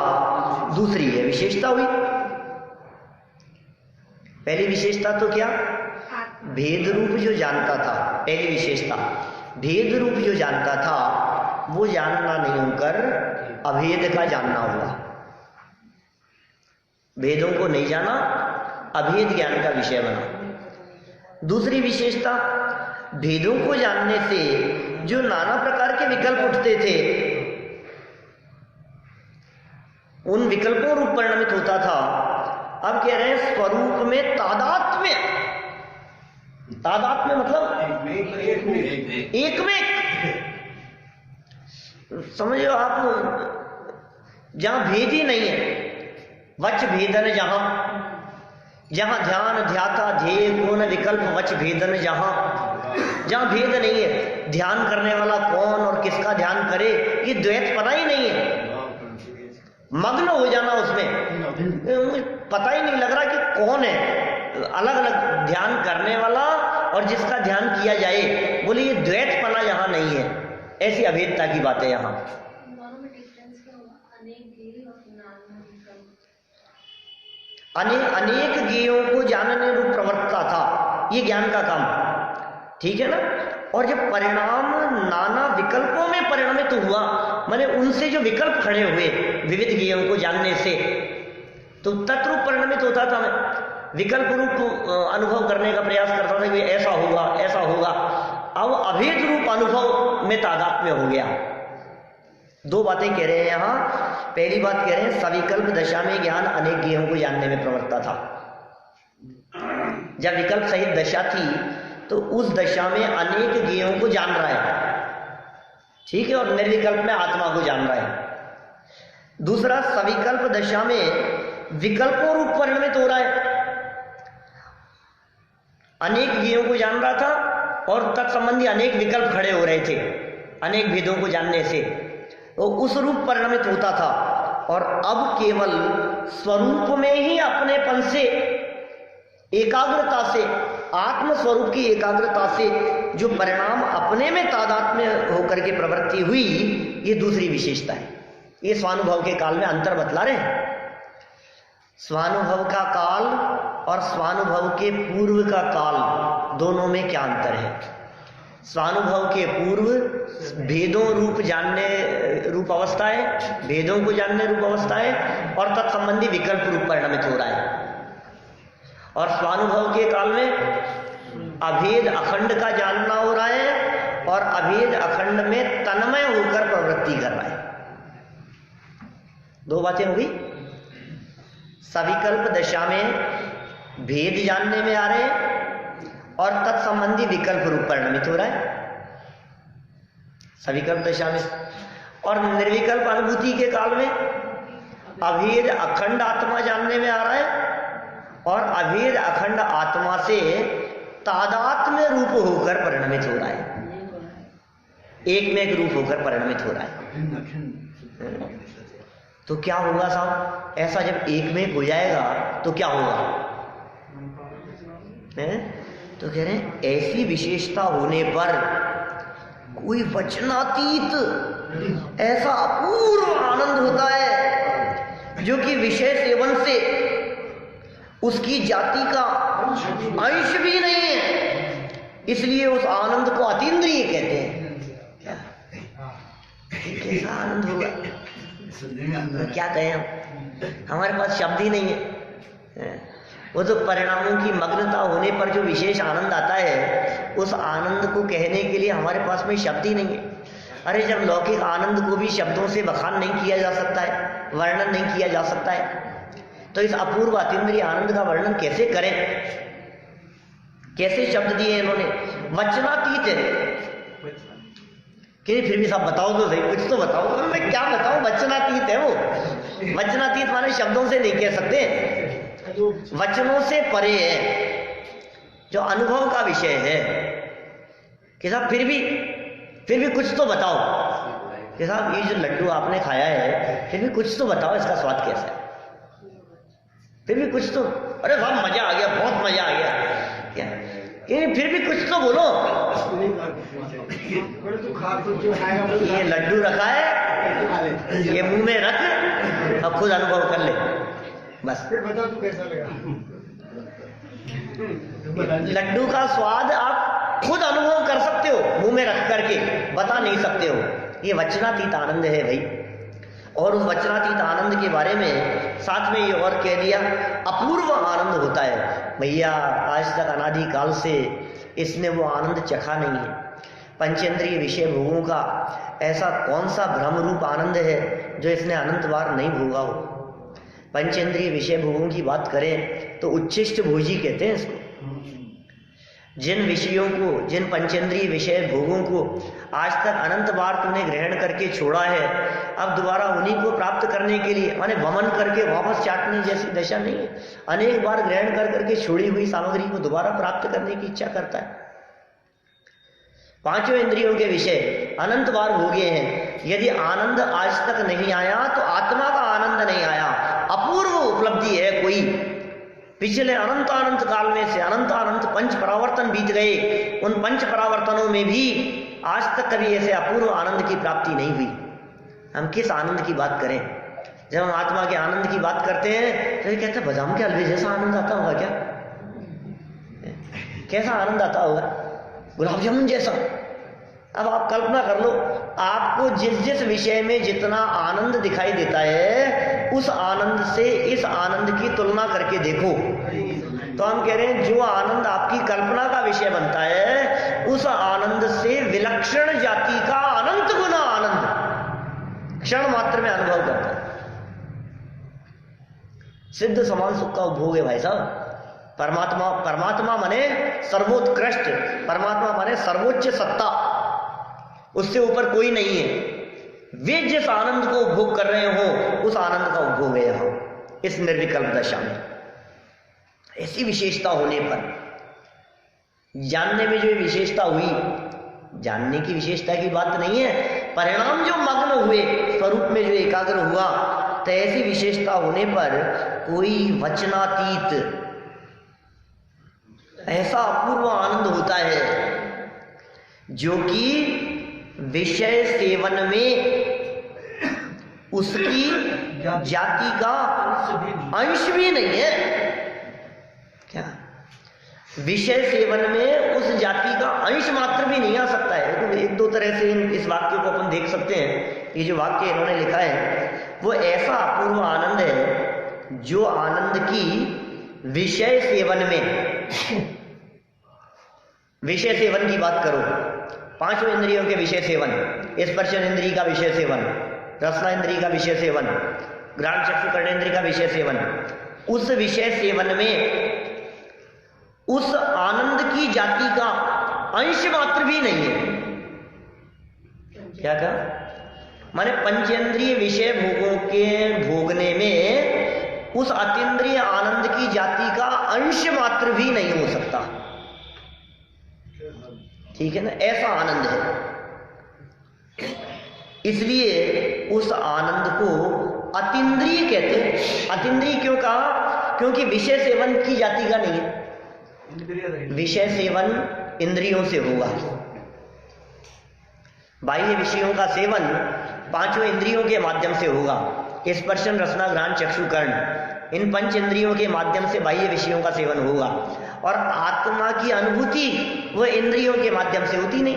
दूसरी यह विशेषता हुई। पहली विशेषता तो क्या? भेद रूप जो जानता था, पहली विशेषता भेद रूप जो जानता था, वो जानना नहीं होकर अभेद का जानना हुआ। भेदों को नहीं जाना, अभेद ज्ञान का विषय बना। दूसरी विशेषता, भेदों को जानने से जो नाना प्रकार के विकल्प उठते थे, उन विकल्पों रूप परिणमित होता था। अब कह रहे हैं स्वरूप में तादात्म्य। तादात्म्य मतलब एक में समझो आप, जहां भेद ही नहीं है, वच भेदन जहां ध्यान ध्याता ध्येय गुण विकल्प वच भेदन, जहां भेद नहीं है, ध्यान करने वाला कौन और किसका ध्यान करे, ये द्वैतपना ही नहीं है। मग्न हो जाना उसमें, पता ही नहीं लग रहा कि कौन है, अलग अलग ध्यान करने वाला और जिसका ध्यान किया जाए। बोले ये द्वैतपना यहाँ नहीं है, ऐसी अभेदता की बात है यहाँ। अनेक ज्ञेयों को जानने रूप प्रवर्तता था, ये ज्ञान का काम। ठीक है ना। और जब परिणाम नाना विकल्पों में परिणमित हुआ, माने उनसे जो विकल्प खड़े हुए विविध ज्ञेयों को जानने से, तो तत्रूप परिणमित होता था। मैं विकल्प रूप अनुभव करने का प्रयास करता था कि ऐसा होगा ऐसा होगा। अब अभेद रूप अनुभव में तादात्म्य हो गया। दो बातें कह रहे हैं यहाँ। पहली बात कह रहे हैं सविकल्प दशा में ज्ञान अनेक ज्ञेयों को जानने में प्रवृत्ता था। जब विकल्प सहित दशा थी तो उस दशा में अनेक ज्ञेयों को जान रहा है, ठीक है, और निर्विकल्प में आत्मा को जान रहा है। दूसरा, सविकल्प दशा में विकल्पों रूप परिणमित हो रहा है, अनेक ज्ञेयों को जान रहा था और तत्संबंधी अनेक विकल्प खड़े हो रहे थे अनेक भेदों को जानने से, तो उस रूप परिणमित होता था। और अब केवल स्वरूप में ही अपनेपन से, एकाग्रता से, आत्म स्वरूप की एकाग्रता से जो परिणाम अपने में तादात्म्य होकर के प्रवृत्ति हुई, ये दूसरी विशेषता है। ये स्वानुभव के काल में अंतर बतला रहे हैं। स्वानुभव का काल और स्वानुभव के पूर्व का काल, दोनों में क्या अंतर है? स्वानुभव के पूर्व भेदों रूप जानने रूप अवस्था है, भेदों को जानने रूप अवस्था है, और तत्संबंधी विकल्प रूप परिणमित हो रहा है। और स्वानुभव के काल में अभेद अखंड का जानना हो रहा है और अभेद अखंड में तन्मय होकर प्रवृत्ति कर रहा है। दो बातें हो गई। सविकल्प दशा में भेद जानने में आ रहे हैं और तत्संबंधी विकल्प रूप परिणमित हो रहा है सविकल्प दशा में। और निर्विकल्प अनुभूति के काल में अभेद अखंड आत्मा जानने में आ रहा है और अभेद अखंड आत्मा से तादात्म्य रूप होकर परिणमित हो रहा है, एक में एक रूप होकर परिणमित हो रहा है। तो क्या होगा साहब? ऐसा जब एक में एक हो जाएगा तो क्या होगा? तो कह रहे हैं ऐसी विशेषता होने पर कोई वचनातीत ऐसा अपूर्व आनंद होता है जो कि विषय सेवन से उसकी जाति का अंश भी नहीं है, इसलिए उस आनंद को अतीन्द्रिय कहते हैं। कैसा आनंद होगा? तो क्या कहें हम, हमारे पास शब्द ही नहीं है। वो तो परिणामों की मग्नता होने पर जो विशेष आनंद आता है, उस आनंद को कहने के लिए हमारे पास में शब्द ही नहीं है। अरे जब लौकिक आनंद को भी शब्दों से बखान नहीं किया जा सकता है, वर्णन नहीं किया जा सकता है, तो इस अपूर्व अतीन्द्रिय आनंद का वर्णन कैसे करें? कैसे शब्द दिए इन्होंने? वचनातीत है कि फिर भी सब बताओ तो सही, कुछ तो बताओ। तो मैं क्या बताऊं? वचनातीत है वो। वचनातीत माने शब्दों से नहीं कह सकते, वचनों से परे है, जो अनुभव का विषय है। कि साहब फिर भी कुछ तो बताओ कि साहब ये जो लड्डू आपने खाया है, फिर भी कुछ तो बताओ इसका स्वाद कैसा है, फिर भी कुछ तो। अरे साहब मजा आ गया, बहुत मजा आ गया, क्या? फिर भी कुछ तो बोलो। ये लड्डू रखा है, ये मुंह में रख, अब खुद अनुभव कर ले बस। फिर बता तू कैसा लगा? लड्डू का स्वाद आप खुद अनुभव कर सकते हो, मुंह में रख करके बता नहीं सकते हो। ये वचनातीत आनंद है भाई। और उस वचनातीत आनंद के बारे में साथ में ये और कह दिया, अपूर्व आनंद होता है भैया। आज तक अनादि काल से इसने वो आनंद चखा नहीं है। पंचेंद्रिय विषय भोगों का ऐसा कौन सा भ्रम रूप आनंद है जो इसने अनंत बार नहीं भोगा हो। पंचेंद्रिय विषय भोगों की बात करें तो उच्छिष्ट भोजी कहते हैं इसको। जिन विषयों को, जिन पंचेंद्रिय विषय भोगों को आज तक अनंत बार तूने ग्रहण करके छोड़ा है, अब दोबारा उन्हीं को प्राप्त करने के लिए, माने वमन करके वापस चाटने जैसी दशा नहीं है। अनेक बार ग्रहण कर करके छोड़ी हुई सामग्री को दोबारा प्राप्त करने की इच्छा करता है। पांचों इंद्रियों के विषय अनंत बार भोगे हैं। यदि आनंद आज तक नहीं आया तो आत्मा का आनंद नहीं आया। अपूर्व उपलब्धि है कोई। पिछले अनंत अनंत काल में से अनंत अनंत पंच परावर्तन बीत गए, उन पंच परावर्तनों में भी आज तक कभी ऐसे अपूर्व आनंद की प्राप्ति नहीं हुई। हम किस आनंद की बात करें? जब हम आत्मा के आनंद की बात करते हैं तो ये कहते हैं बादाम के हलवे जैसा आनंद आता होगा क्या? कैसा आनंद आता होगा? गुलाब जामुन जैसा। अब आप कल्पना कर लो, आपको जिस जिस विषय में जितना आनंद दिखाई देता है, उस आनंद से इस आनंद की तुलना करके देखो, तो हम कह रहे हैं जो आनंद आपकी कल्पना का विषय बनता है, उस आनंद से विलक्षण जाति का अनंत गुना आनंद क्षण मात्र में अनुभव करता है। सिद्ध समान सुख का उपभोग है भाई साहब। परमात्मा, परमात्मा माने सर्वोत्कृष्ट, परमात्मा माने सर्वोच्च सत्ता, उससे ऊपर कोई नहीं है। वे जिस आनंद को उपभोग कर रहे हो, उस आनंद का उपभोग है यहां इस निर्विकल्प दशा में। ऐसी विशेषता होने पर जानने में जो विशेषता हुई, जानने की विशेषता की बात नहीं है, परिणाम जो मग्न हुए, स्वरूप में जो एकाग्र हुआ, तो ऐसी विशेषता होने पर कोई वचनातीत ऐसा अपूर्व आनंद होता है जो कि विषय सेवन में उसकी जाति का अंश भी नहीं है। क्या विषय सेवन में उस जाति का अंश मात्र भी नहीं आ सकता है? तो एक दो तरह से इस वाक्य को अपन देख सकते हैं। ये जो वाक्य इन्होंने लिखा है वो ऐसा अपूर्व आनंद है जो आनंद की विषय सेवन में, विषय सेवन की बात करो, पांचों इंद्रियों के विषय सेवन, स्पर्शन इंद्रिय का विषय सेवन, रसना इंद्रिय का विषय सेवन, घ्राण चक्षु कर्णेंद्रिय का विषय सेवन, उस विषय सेवन में उस आनंद की जाति का अंश मात्र भी नहीं है। क्या कहा? माने पंचेंद्रिय विषय भोगों के भोगने में उस अतीन्द्रिय आनंद की जाति का अंश मात्र भी नहीं हो सकता। ठीक है ना? ऐसा आनंद है, इसलिए उस आनंद को अतीन्द्रिय कहते हैं। अतीन्द्रिय क्यों कहा? क्योंकि विषय सेवन की जाति का नहीं है। विषय सेवन इंद्रियों से होगा, बाह्य विषयों का सेवन पांचों इंद्रियों के माध्यम से होगा। स्पर्शन रसना घ्राण चक्षु कर्ण, इन पंच इंद्रियों के माध्यम से बाह्य विषयों का सेवन होगा। और आत्मा की अनुभूति वह इंद्रियों के माध्यम से होती नहीं।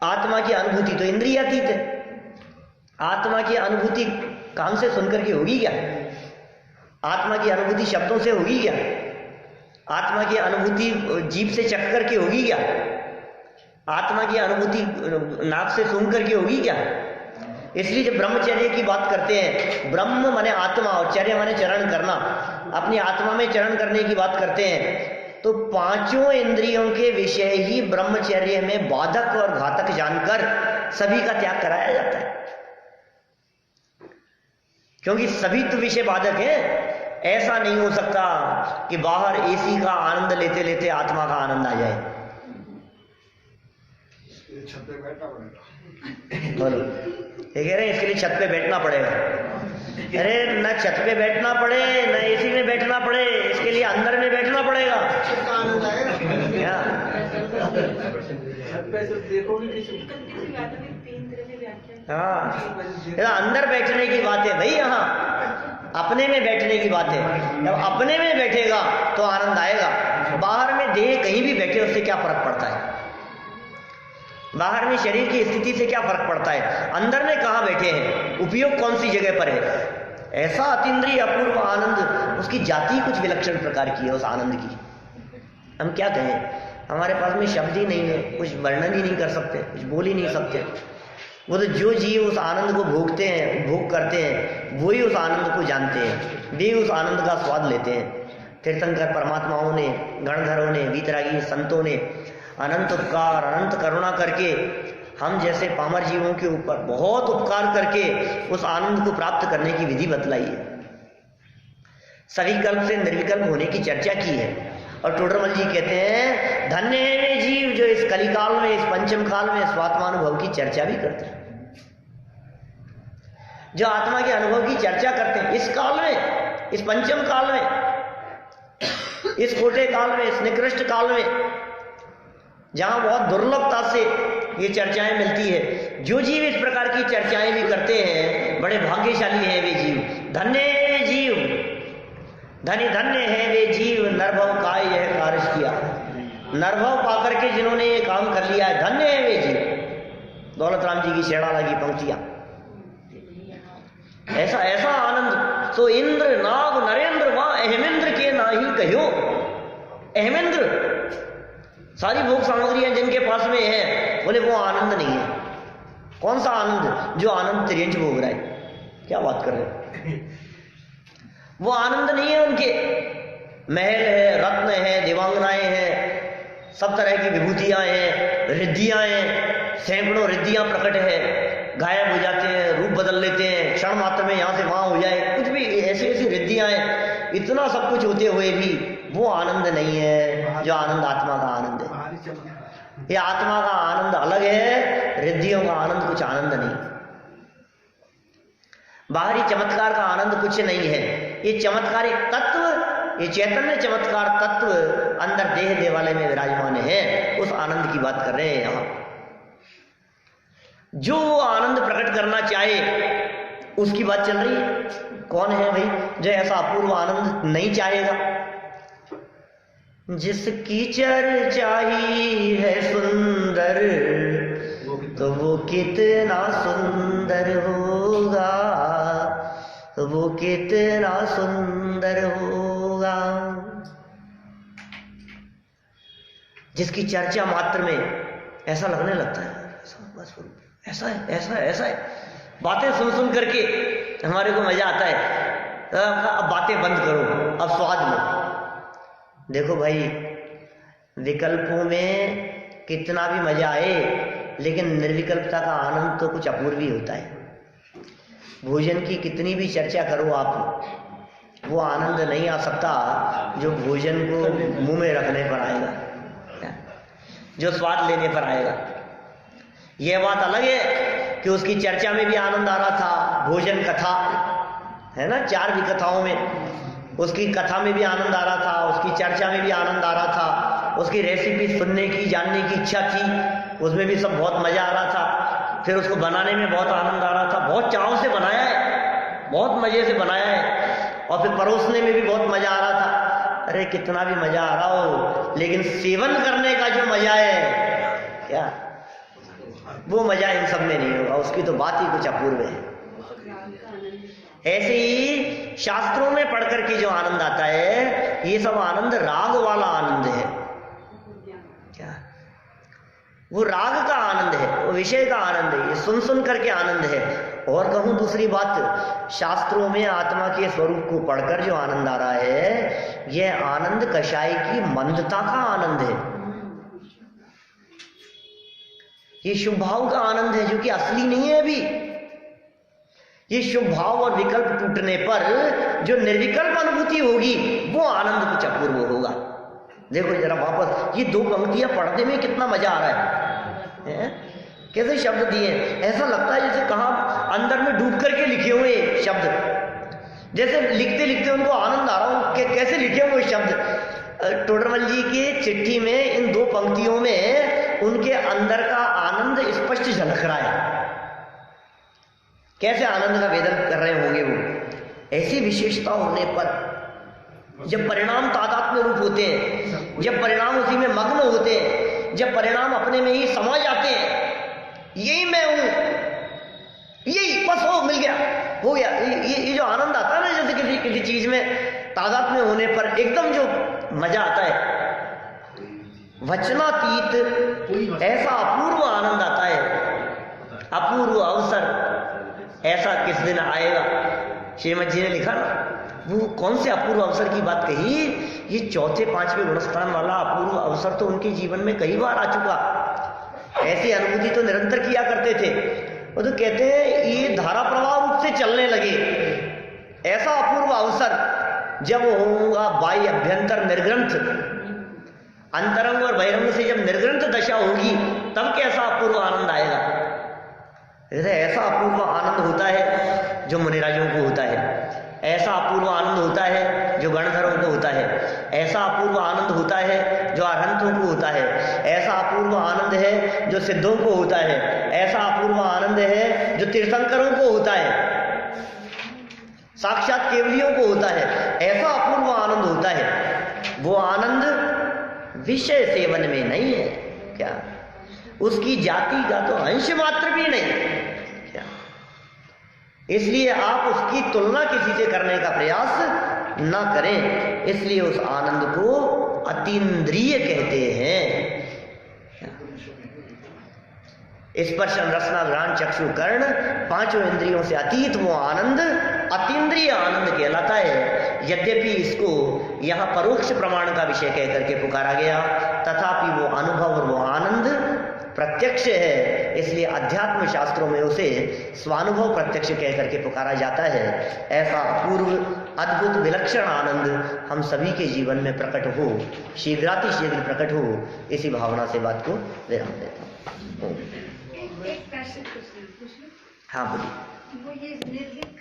आत्मा की अनुभूति तो इंद्रियातीत है। आत्मा की अनुभूति कान से सुनकर के होगी क्या? आत्मा की अनुभूति शब्दों से होगी क्या? आत्मा की अनुभूति जीभ से चख करके होगी क्या? आत्मा की अनुभूति नाक से सूंघ करके होगी क्या? इसलिए जब ब्रह्मचर्य की बात करते हैं, ब्रह्म माने आत्मा और चर्य माने चरण करना, अपनी आत्मा में चरण करने की बात करते हैं, तो पांचों इंद्रियों के विषय ही ब्रह्मचर्य में बाधक और घातक जानकर सभी का त्याग कराया जाता है। क्योंकि सभी तो विषय बाधक है। ऐसा नहीं हो सकता कि बाहर एसी का आनंद लेते लेते आत्मा का आनंद आ जाए। छत पे बैठना पड़ेगा। बोलो, ये कह रहे हैं इसके लिए छत पे बैठना पड़ेगा। अरे न छत पे बैठना पड़े न एसी में बैठना पड़े, इसके लिए अंदर में बैठना पड़ेगा। आनंद आएगा क्या? छत पे सिर्फ देखोगे हाँ, अंदर बैठने की बात है भाई, यहाँ अपने में बैठने की बात है। जब अपने में बैठेगा तो आनंद आएगा। बाहर में देह कहीं भी बैठे उससे क्या फर्क पड़ता है? बाहर में शरीर की स्थिति से क्या फर्क पड़ता है? अंदर में कहाँ बैठे हैं, उपयोग कौन सी जगह पर है? ऐसा अतीन्द्रिय अपूर्व आनंद, उसकी जाति कुछ विलक्षण प्रकार की है उस आनंद की। हम क्या कहें? हमारे पास में शब्द ही नहीं है, कुछ वर्णन ही नहीं कर सकते, कुछ बोल ही नहीं सकते। वो तो जो जीव उस आनंद को भोगते हैं, भोग करते हैं, वही उस आनंद को जानते हैं, वे उस आनंद का स्वाद लेते हैं। तीर्थंकर परमात्माओं ने, गणधरों ने, वीतरागी संतों ने अनंत उपकार, अनंत करुणा करके हम जैसे पामर जीवों के ऊपर बहुत उपकार करके उस आनंद को प्राप्त करने की विधि बतलाई है। सविकल्प से निर्विकल्प होने की चर्चा की है। और टोडरमल जी कहते हैं धन्य है वे जीव जो इस कलिकाल में, इस पंचम काल में स्वात्मानुभव की चर्चा भी करते हैं, जो आत्मा के अनुभव की चर्चा करते हैं। इस काल में, इस पंचम काल में, इस छोटे काल में, इस निकृष्ट काल में, जहां बहुत दुर्लभता से ये चर्चाएं मिलती है, जो जीव इस प्रकार की चर्चाएं भी करते हैं बड़े भाग्यशाली हैं वे जीव। धन्य है वे जीव, धन्य धन्य है वे जीव, नरभव काय यह कार्य किया। नरभव पाकर के जिन्होंने ये काम कर लिया है, धन्य है वे जी। दौलत राम जी की शेड़ा लगी पंक्तियां, ऐसा ऐसा आनंद। तो इंद्र नाग नरेंद्र वहां अहमेंद्र के नाही कहो। अहमेंद्र सारी भोग सामग्रियां जिनके पास में है, बोले वो आनंद नहीं है। कौन सा आनंद? जो आनंद त्रियंच भोग रहा है। क्या बात कर रहे हैं? वो आनंद नहीं है उनके। महल है, रत्न है, देवांगनाएं हैं, सब तरह की विभूतियां हैं, रिद्धियां हैं, सैकड़ों रिद्धियां प्रकट है, गायब हो जाते हैं, रूप बदल लेते हैं, क्षण मात्र में यहाँ से वहां हो जाए, कुछ भी ऐसी ऐसी रिद्धियां हैं। इतना सब कुछ होते हुए भी वो आनंद नहीं है जो आनंद आत्मा का आनंद है। ये आत्मा का आनंद अलग है, रिद्धियों का आनंद कुछ आनंद नहीं। बाहरी चमत्कार का आनंद कुछ नहीं है। ये चमत्कारिक तत्व, ये चैतन्य चमत्कार तत्व अंदर देह देवालय में विराजमान है। उस आनंद की बात कर रहे हैं यहां। जो वो आनंद प्रकट करना चाहे उसकी बात चल रही है। कौन है भाई जो ऐसा अपूर्व आनंद नहीं चाहेगा? जिसकी चर्चा ही है सुंदर, तो वो कितना सुंदर होगा, तो वो कितना सुंदर होगा। जिसकी चर्चा मात्र में ऐसा लगने लगता है, बस ऐसा है, ऐसा है, ऐसा है। बातें सुन सुन करके हमारे को मजा आता है। अब बातें बंद करो, अब स्वाद लो। देखो भाई, विकल्पों में कितना भी मजा आए, लेकिन निर्विकल्पता का आनंद तो कुछ अपूर्व ही होता है। भोजन की कितनी भी चर्चा करो आप, वो आनंद नहीं आ सकता जो भोजन को मुंह में रखने पर आएगा, जो स्वाद लेने पर आएगा। यह बात अलग है कि उसकी चर्चा में भी आनंद आ रहा था। भोजन कथा है ना, 4 भी कथाओं में उसकी कथा में भी आनंद आ रहा था, उसकी चर्चा में भी आनंद आ रहा था, उसकी रेसिपी सुनने की, जानने की इच्छा थी, उसमें भी सब बहुत मजा आ रहा था। फिर उसको बनाने में बहुत आनंद आ रहा था, बहुत चाव से बनाया है, बहुत मजे से बनाया है, और फिर परोसने में भी बहुत मजा आ रहा था। अरे कितना भी मजा आ रहा हो, लेकिन सेवन करने का जो मजा है, क्या वो मजा इन सब में नहीं होगा। उसकी तो बात ही कुछ अपूर्व है। ऐसे ही शास्त्रों में पढ़कर के जो आनंद आता है, ये सब आनंद राग वाला आनंद है। क्या वो राग का आनंद है, वो विषय का आनंद है, ये सुन सुन करके आनंद है। और कहूं दूसरी बात, शास्त्रों में आत्मा के स्वरूप को पढ़कर जो आनंद आ रहा है, यह आनंद कषाय की मंदता का आनंद है। ये शुभ भाव का आनंद है, जो कि असली नहीं है अभी। ये शुभ भाव और विकल्प टूटने पर जो निर्विकल्प अनुभूति होगी, वो आनंद कुछ अपूर्व होगा। देखो जरा वापस, ये 2 पंक्तियां पढ़ने में कितना मजा आ रहा है? कैसे शब्द दिए, ऐसा लगता है जैसे कहाँ अंदर में डूब करके लिखे हुए शब्द, जैसे लिखते लिखते उनको आनंद आ रहा हो। कैसे लिखे हुए शब्द? टोडरमल जी की चिट्ठी में इन 2 पंक्तियों में उनके अंदर का आनंद स्पष्ट झलक रहा है। कैसे आनंद का वेदन कर रहे होंगे वो। ऐसी विशेषता होने पर जब परिणाम तादात्म्य रूप होते हैं, जब परिणाम उसी में मग्न होते हैं, जब परिणाम अपने में ही समा जाते हैं, यही मैं हूं, यही बस हो, मिल गया, हो गया। ये जो आनंद आता है ना, जैसे किसी चीज में तादात्म्य होने पर एकदम जो मजा आता है, वचनातीत ऐसा अपूर्व आनंद आता है, अपूर्व अवसर ऐसा किस दिन आएगा। श्रीमद जी ने लिखा ना, वो कौन से अपूर्व अवसर की बात कही, ये 4-5वें गुणस्थान वाला अपूर्व अवसर तो उनके जीवन में कई बार आ चुका। ऐसी अनुभूति तो निरंतर किया करते थे। वो तो कहते हैं ये धारा प्रवाह रूप से चलने लगे। ऐसा अपूर्व अवसर जब होगा, बाह्य अभ्यंतर निर्ग्रंथ, अंतरंग और बहिरंग से जब निर्ग्रंथ दशा होगी, तब कैसा अपूर्व आनंद आएगा। ऐसा अपूर्व आनंद होता है जो मुनिराजों को होता है, ऐसा अपूर्व आनंद होता है जो गणधरों को होता है, ऐसा अपूर्व आनंद होता है जो अरहंतों को होता है, ऐसा अपूर्व आनंद है जो सिद्धों को होता है, ऐसा अपूर्व आनंद है जो तीर्थंकरों को होता है, साक्षात केवलियों को होता है। ऐसा अपूर्व आनंद होता है। वो आनंद विषय सेवन में नहीं है क्या, उसकी जाति का तो अंश मात्र भी नहीं क्या, इसलिए आप उसकी तुलना किसी से करने का प्रयास न करें। इसलिए उस आनंद को अतीन्द्रिय कहते हैं। स्पर्शन रसना घ्राण चक्षु कर्ण पांचों इंद्रियों से अतीत वो आनंद अतीन्द्रिय आनंद कहलाता है। यद्यपि इसको यहाँ परोक्ष प्रमाण का विषय कह करके पुकारा गया, तथापि वो अनुभव और वो आनंद प्रत्यक्ष है, इसलिए अध्यात्म शास्त्रों में उसे स्वानुभव प्रत्यक्ष कह करके पुकारा जाता है। ऐसा अपूर्व अद्भुत विलक्षण आनंद हम सभी के जीवन में प्रकट हो, शीघ्रातिशीघ्र प्रकट हो, इसी भावना से बात को विराम देता हूँ। एक प्रश्न पूछ लूं? हाँ बोलिए। वो ये निर्लिप्त